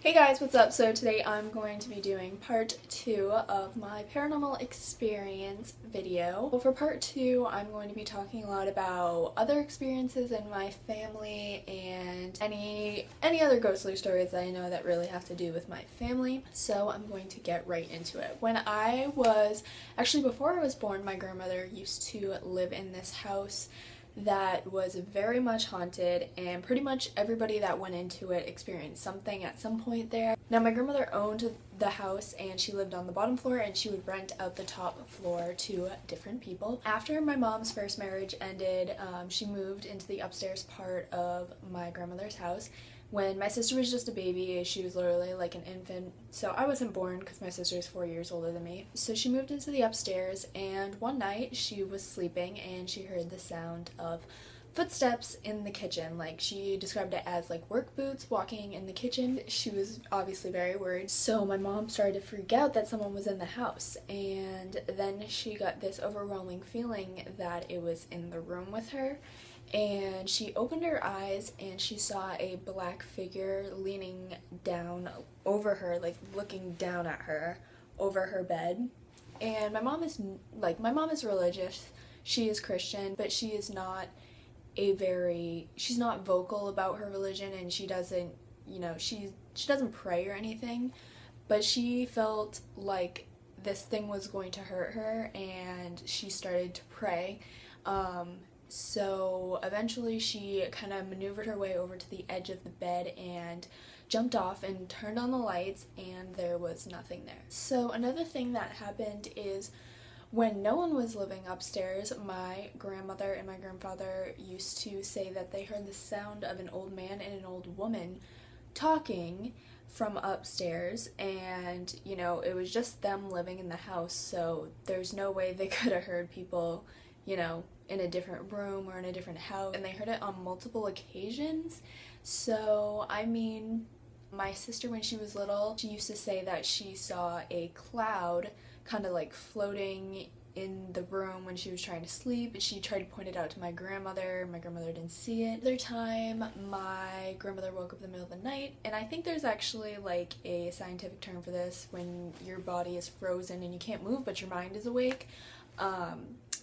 Hey guys, what's up? So today I'm going to be doing part 2 of my paranormal experience video. Well, for part 2, I'm going to be talking a lot about other experiences in my family and any other ghostly stories that I know that really have to do with my family. So I'm going to get right into it. Before I was born, my grandmother used to live in this house that was very much haunted, and pretty much everybody that went into it experienced something at some point there. Now, my grandmother owned the house and she lived on the bottom floor, and she would rent out the top floor to different people. After my mom's first marriage ended, she moved into the upstairs part of my grandmother's house. When my sister was just a baby, she was literally like an infant, so I wasn't born because my sister is 4 years older than me. So she moved into the upstairs, and one night she was sleeping and she heard the sound of footsteps in the kitchen. Like, she described it as like work boots walking in the kitchen. She was obviously very worried, so my mom started to freak out that someone was in the house, and then she got this overwhelming feeling that it was in the room with her. And she opened her eyes and she saw a black figure leaning down over her, like looking down at her over her bed. And my mom is religious. She is Christian, but she is not she's not vocal about her religion, and she doesn't, she doesn't pray or anything, but she felt like this thing was going to hurt her, and she started to pray. So eventually she kind of maneuvered her way over to the edge of the bed and jumped off and turned on the lights, and there was nothing there. So another thing that happened is when no one was living upstairs, my grandmother and my grandfather used to say that they heard the sound of an old man and an old woman talking from upstairs, and it was just them living in the house, so there's no way they could have heard people in a different room or in a different house, and they heard it on multiple occasions. So I mean, my sister, when she was little, she used to say that she saw a cloud kind of like floating in the room when she was trying to sleep. She tried to point it out to my grandmother. My grandmother didn't see it. Another time, my grandmother woke up in the middle of the night, and I think there's actually like a scientific term for this, when your body is frozen and you can't move but your mind is awake.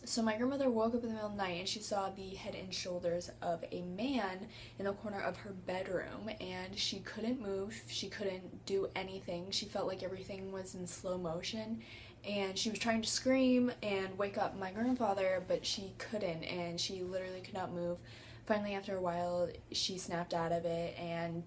So my grandmother woke up in the middle of the night and she saw the head and shoulders of a man in the corner of her bedroom, and she couldn't move, she couldn't do anything. She felt like everything was in slow motion, and she was trying to scream and wake up my grandfather, but she couldn't, and she literally could not move. Finally, after a while, she snapped out of it and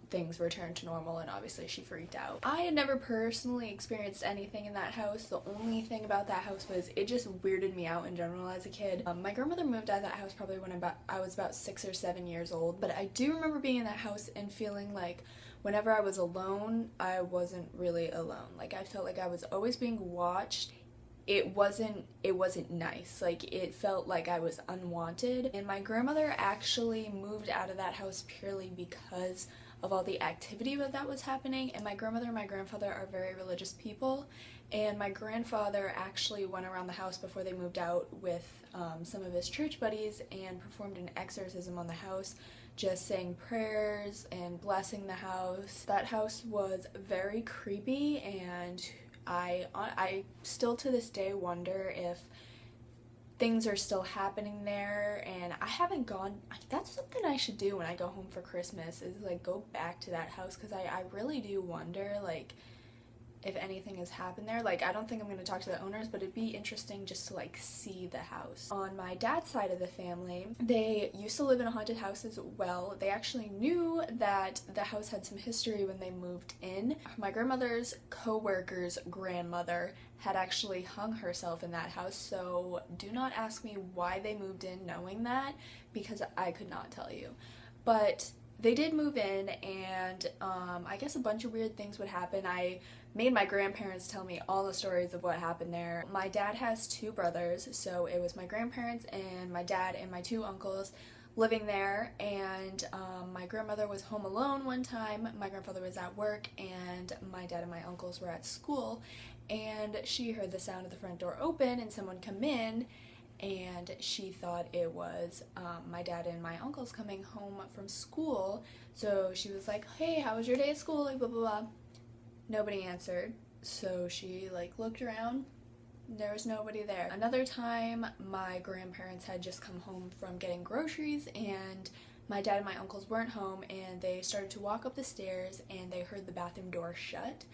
things returned to normal, and obviously she freaked out. I had never personally experienced anything in that house. The only thing about that house was it just weirded me out in general as a kid. My grandmother moved out of that house probably when I was about 6 or 7 years old, but I do remember being in that house and feeling like whenever I was alone, I wasn't really alone. Like, I felt like I was always being watched. It wasn't nice. Like, it felt like I was unwanted. And my grandmother actually moved out of that house purely because of all the activity that was happening. And my grandmother and my grandfather are very religious people, and my grandfather actually went around the house before they moved out with some of his church buddies and performed an exorcism on the house, just saying prayers and blessing the house. That house was very creepy, and I still to this day wonder if things are still happening there, and I haven't gone. That's something I should do when I go home for Christmas, is like go back to that house, because I really do wonder like if anything has happened there. Like, I don't think I'm going to talk to the owners, but it'd be interesting just to like see the house. On my dad's side of the family, they used to live in a haunted house as well. They actually knew that the house had some history when they moved in. My grandmother's co-worker's grandmother had actually hung herself in that house, so do not ask me why they moved in knowing that, because I could not tell you. But they did move in, and I guess a bunch of weird things would happen. I made my grandparents tell me all the stories of what happened there. My dad has 2 brothers, so it was my grandparents and my dad and my 2 uncles living there, and my grandmother was home alone one time. My grandfather was at work, and my dad and my uncles were at school, and she heard the sound of the front door open and someone come in, and she thought it was my dad and my uncles coming home from school. So she was like, hey, how was your day at school, like blah blah blah. Nobody answered, so she like looked around. There was nobody there. Another time, my grandparents had just come home from getting groceries, and my dad and my uncles weren't home, and they started to walk up the stairs, and they heard the bathroom door shut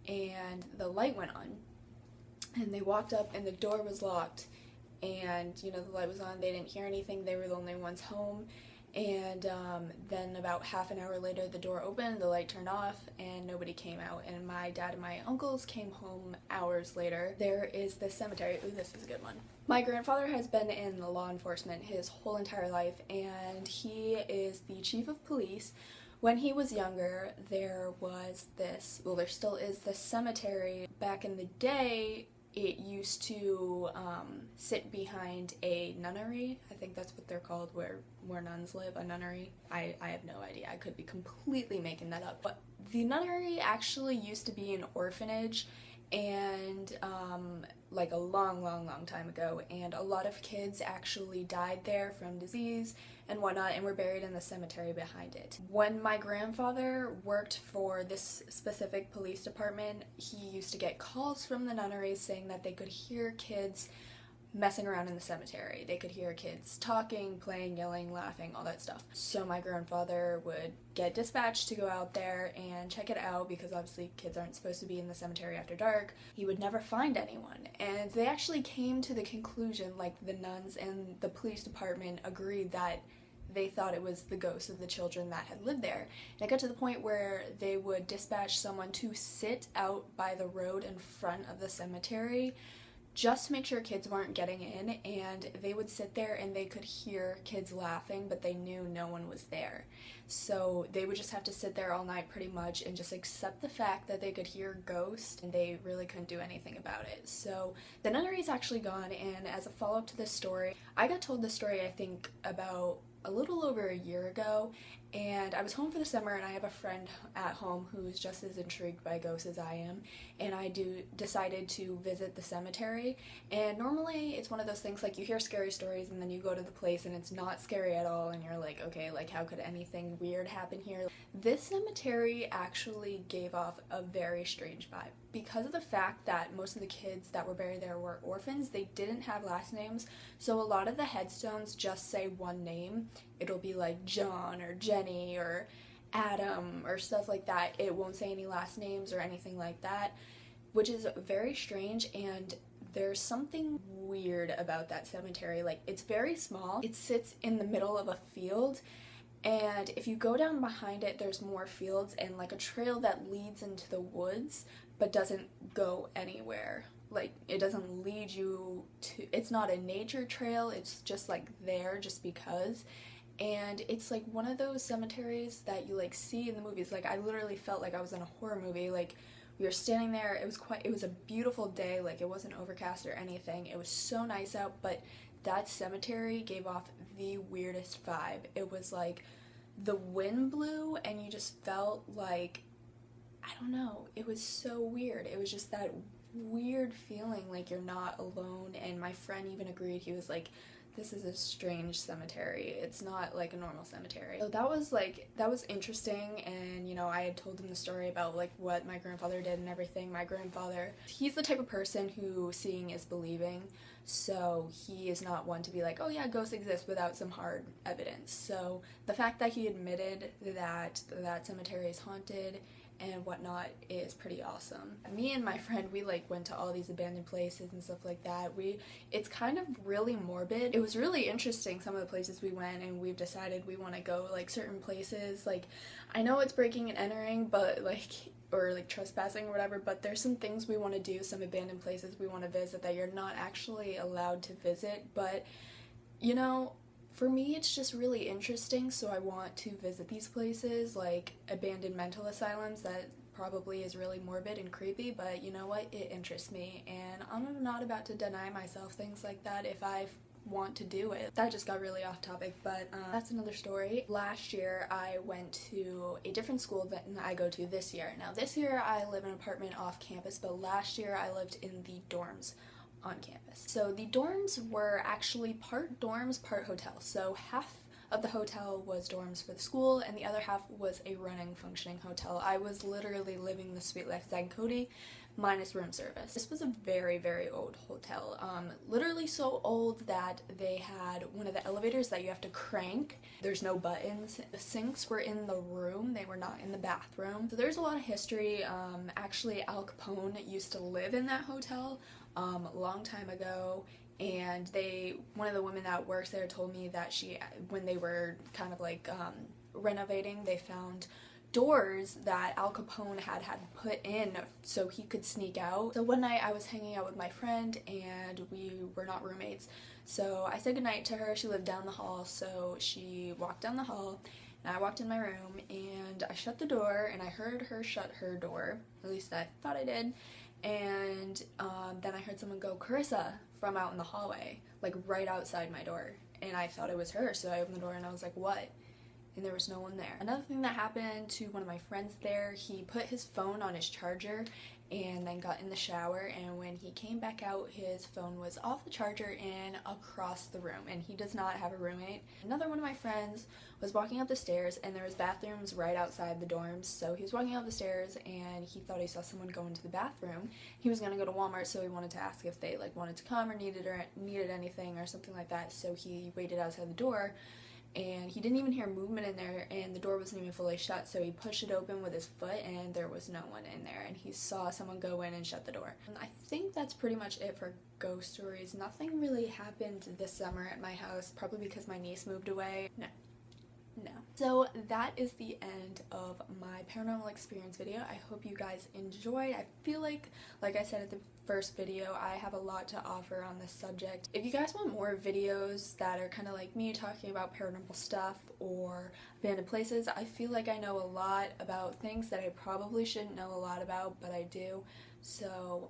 and the light went on, and they walked up and the door was locked, and the light was on. They didn't hear anything. They were the only ones home. And then about half an hour later, the door opened, the light turned off, and nobody came out. And my dad and my uncles came home hours later. There is this cemetery. Ooh, this is a good one. My grandfather has been in law enforcement his whole entire life, and he is the chief of police. When he was younger, there was this, well, there still is this cemetery. Back in the day, it used to sit behind a nunnery. I think that's what they're called, where nuns live, a nunnery. I have no idea. I could be completely making that up. But the nunnery actually used to be an orphanage, and like a long time ago, and a lot of kids actually died there from disease and whatnot, and were buried in the cemetery behind it. When my grandfather worked for this specific police department, he used to get calls from the nunneries saying that they could hear kids messing around in the cemetery. They could hear kids talking, playing, yelling, laughing, all that stuff. So my grandfather would get dispatched to go out there and check it out, because obviously kids aren't supposed to be in the cemetery after dark. He would never find anyone, and they actually came to the conclusion, like the nuns and the police department agreed, that they thought it was the ghosts of the children that had lived there. And it got to the point where they would dispatch someone to sit out by the road in front of the cemetery just to make sure kids weren't getting in, and they would sit there and they could hear kids laughing, but they knew no one was there. So they would just have to sit there all night pretty much and just accept the fact that they could hear ghosts, and they really couldn't do anything about it. So the nunnery is actually gone, and as a follow-up to this story, I got told this story I think about a little over a year ago, and I was home for the summer, and I have a friend at home who's just as intrigued by ghosts as I am, and I decided to visit the cemetery. And normally it's one of those things, like, you hear scary stories and then you go to the place and it's not scary at all, and you're like, okay, like, how could anything weird happen here? This cemetery actually gave off a very strange vibe. Because of the fact that most of the kids that were buried there were orphans, they didn't have last names, so a lot of the headstones just say one name. It'll be like John or Jenny or Adam or stuff like that. It won't say any last names or anything like that, which is very strange. And there's something weird about that cemetery. Like, it's very small. It sits in the middle of a field, and if you go down behind it, there's more fields and like a trail that leads into the woods but doesn't go anywhere. Like, it doesn't lead you to, it's not a nature trail, it's just like there just because. And it's like one of those cemeteries that you like see in the movies. Like, I literally felt like I was in a horror movie. Like, we were standing there, it was a beautiful day, like it wasn't overcast or anything. It was so nice out, but that cemetery gave off the weirdest vibe. It was like the wind blew and you just felt like, I don't know, it was so weird. It was just that weird feeling like you're not alone, and my friend even agreed. He was like, this is a strange cemetery. It's not like a normal cemetery. So that was interesting, and I had told him the story about like what my grandfather did and everything. My grandfather, he's the type of person who seeing is believing, so he is not one to be like, oh yeah, ghosts exist without some hard evidence. So the fact that he admitted that that cemetery is haunted and whatnot is pretty awesome. Me and my friend, we like went to all these abandoned places and stuff like that. It's kind of really morbid. It was really interesting, some of the places we went, and we've decided we want to go like certain places. Like, I know it's breaking and entering, but like, or like trespassing or whatever, but there's some things we want to do, some abandoned places we want to visit that you're not actually allowed to visit. But for me, it's just really interesting, so I want to visit these places, like abandoned mental asylums. That probably is really morbid and creepy, but you know what? It interests me, and I'm not about to deny myself things like that if I want to do it. That just got really off topic, but that's another story. Last year, I went to a different school than I go to this year. Now, this year, I live in an apartment off campus, but last year, I lived in the dorms on campus. So the dorms were actually part dorms, part hotel. So half of the hotel was dorms for the school and the other half was a running, functioning hotel. I was literally living the sweet life Zag Cody minus room service. This was a very, very old hotel. Literally so old that they had one of the elevators that you have to crank. There's no buttons. The sinks were in the room. They were not in the bathroom. So there's a lot of history. Actually, Al Capone used to live in that hotel a long time ago. And one of the women that works there told me that when they were kind of like renovating, they found doors that Al Capone had put in so he could sneak out. So one night I was hanging out with my friend and we were not roommates. So I said goodnight to her. She lived down the hall, so she walked down the hall and I walked in my room and I shut the door and I heard her shut her door. At least I thought I did. And then I heard someone go, "Carissa," from out in the hallway, like right outside my door. And I thought it was her, so I opened the door and I was like, "What?" And there was no one there. Another thing that happened to one of my friends there, he put his phone on his charger and then got in the shower, and when he came back out, his phone was off the charger and across the room, and he does not have a roommate. Another one of my friends was walking up the stairs and there was bathrooms right outside the dorms, so he was walking up the stairs and he thought he saw someone go into the bathroom. He was gonna go to Walmart, so he wanted to ask if they wanted to come or needed anything or something like that, so he waited outside the door. And he didn't even hear movement in there, and the door wasn't even fully shut, so he pushed it open with his foot and there was no one in there, and he saw someone go in and shut the door. And I think that's pretty much it for ghost stories. Nothing really happened this summer at my house, probably because my niece moved away. No. So that is the end of my paranormal experience video. I hope you guys enjoyed. I feel like I said at the first video, I have a lot to offer on this subject. If you guys want more videos that are kind of like me talking about paranormal stuff or abandoned places, I feel like I know a lot about things that I probably shouldn't know a lot about, but I do. So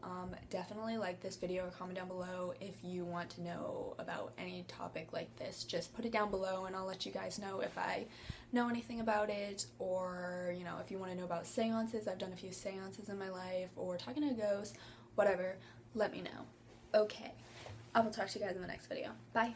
definitely like this video or comment down below if you want to know about any topic like this. Just put it down below and I'll let you guys know if I know anything about it, or you know, if you want to know about seances. I've done a few seances in my life, or talking to ghosts, whatever, let me know. Okay, I will talk to you guys in the next video. Bye.